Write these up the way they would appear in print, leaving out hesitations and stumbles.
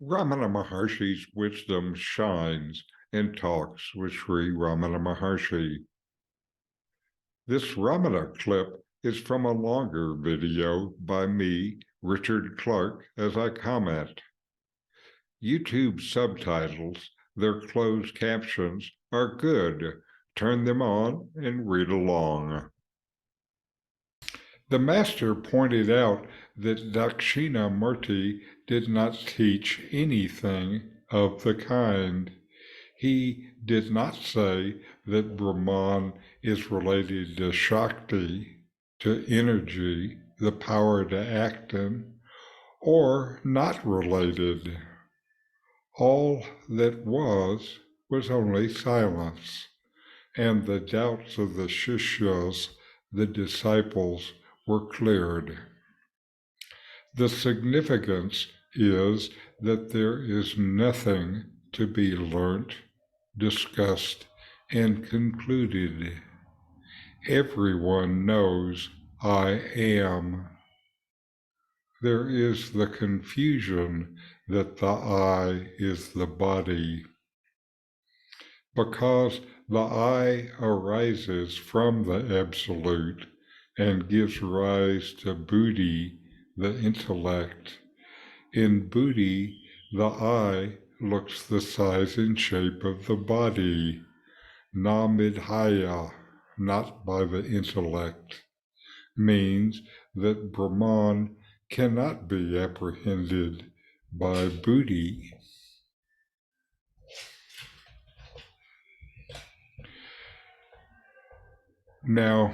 Ramana Maharshi's wisdom shines in talks with Sri Ramana Maharshi. This Ramana clip is from a longer video by me, Richard Clarke, as I comment. YouTube subtitles, their closed captions, are good. Turn them on and read along. The master pointed out that Dakshinamurti did not teach anything of the kind. He did not say that Brahman is related to Shakti, to energy, the power to act in, or not related. All that was only silence, and the doubts of the Shishyas, the disciples, were cleared. The significance is that there is nothing to be learnt, discussed, and concluded. Everyone knows I am. There is the confusion that the I is the body. Because the I arises from the Absolute and gives rise to buddhi, the intellect. In buddhi, the I looks the size and shape of the body, na midhaya, not by the intellect, means that Brahman cannot be apprehended by buddhi. Now,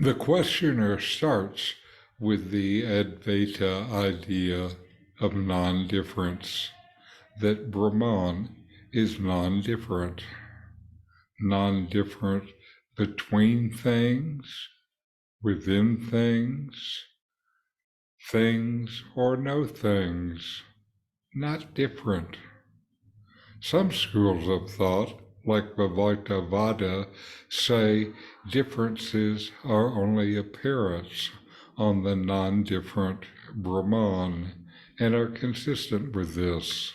the questioner starts with the Advaita idea of non-difference, that Brahman is non-different, non-different between things, within things, things or no things, not different. Some schools of thought, like Advaita, say differences are only appearance on the non-different Brahman and are consistent with this.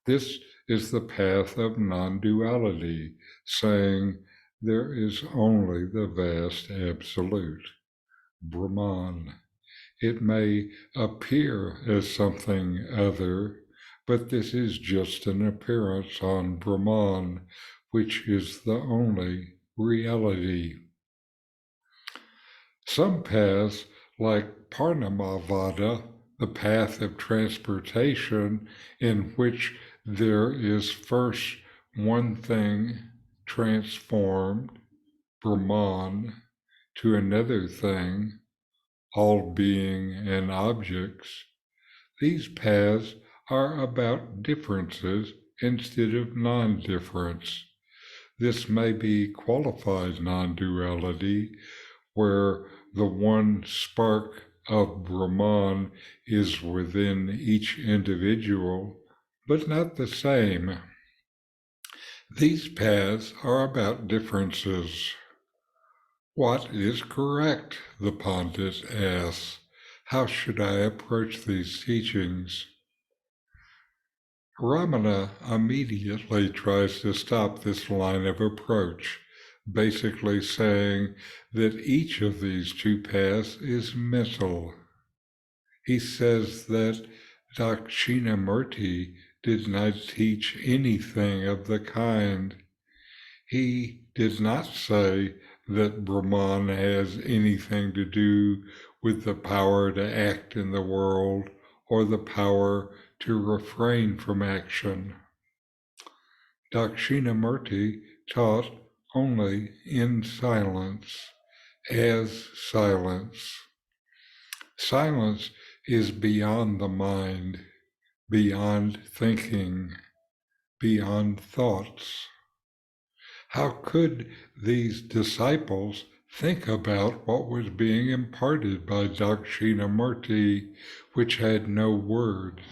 This is the path of non-duality, saying there is only the vast absolute, Brahman. It may appear as something other, but this is just an appearance on Brahman, which is the only reality. Some paths, like Paramavada, the path of transportation, in which there is first one thing transformed, Brahman, to another thing, all being and objects, these paths are about differences instead of non-difference. This may be qualified non-duality, where the one spark of Brahman is within each individual, but not the same. These paths are about differences. What is correct? The Pandit asks. How should I approach these teachings? Ramana immediately tries to stop this line of approach, basically saying that each of these two paths is mental. He says that Dakshinamurti did not teach anything of the kind. He did not say that Brahman has anything to do with the power to act in the world or the power to refrain from action. Dakshinamurti taught only in silence, as silence. Silence is beyond the mind, beyond thinking, beyond thoughts. How could these disciples think about what was being imparted by Dakshinamurti, which had no words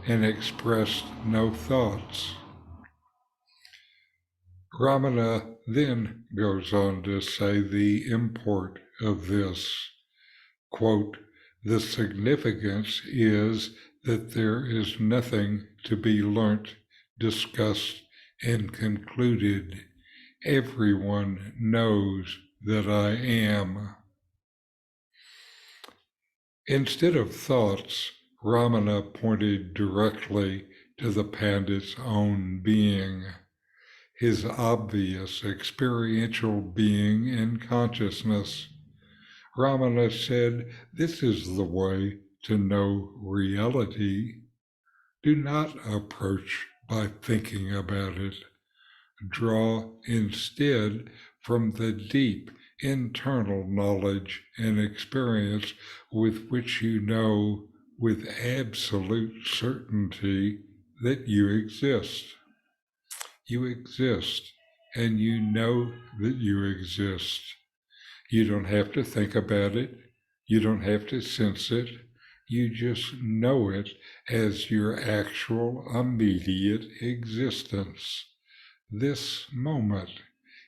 and expressed no thoughts? Ramana then goes on to say the import of this. Quote, the significance is that there is nothing to be learnt, discussed, and concluded. Everyone knows that I am. Instead of thoughts, Ramana pointed directly to the pandit's own being, his obvious experiential being in consciousness. Ramana said, "This is the way to know reality. Do not approach by thinking about it. Draw instead from the deep internal knowledge and experience with which you know with absolute certainty that you exist. You exist, and you know that you exist. You don't have to think about it. You don't have to sense it. You just know it as your actual immediate existence. This moment,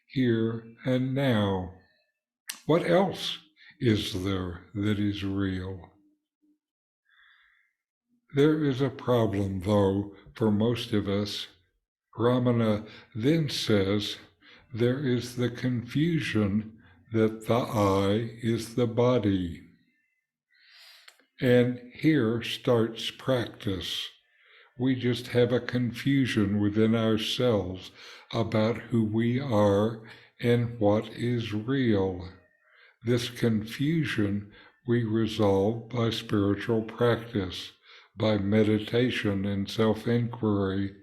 here and now. What else is there that is real? There is a problem, though, for most of us. Ramana then says there is the confusion that the I is the body. And here starts practice. We just have a confusion within ourselves about who we are and what is real. This confusion we resolve by spiritual practice, by meditation and self-inquiry,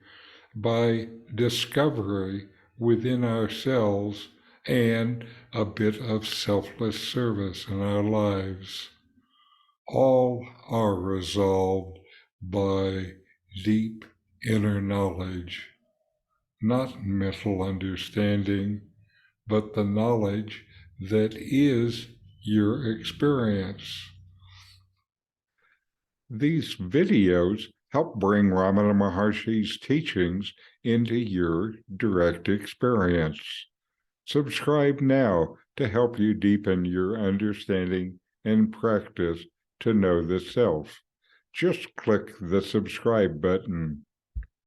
by discovery within ourselves, and a bit of selfless service in our lives. All are resolved by deep inner knowledge, not mental understanding, but the knowledge that is your experience. These videos help bring Ramana Maharshi's teachings into your direct experience. Subscribe now to help you deepen your understanding and practice to know the self. Just click the subscribe button.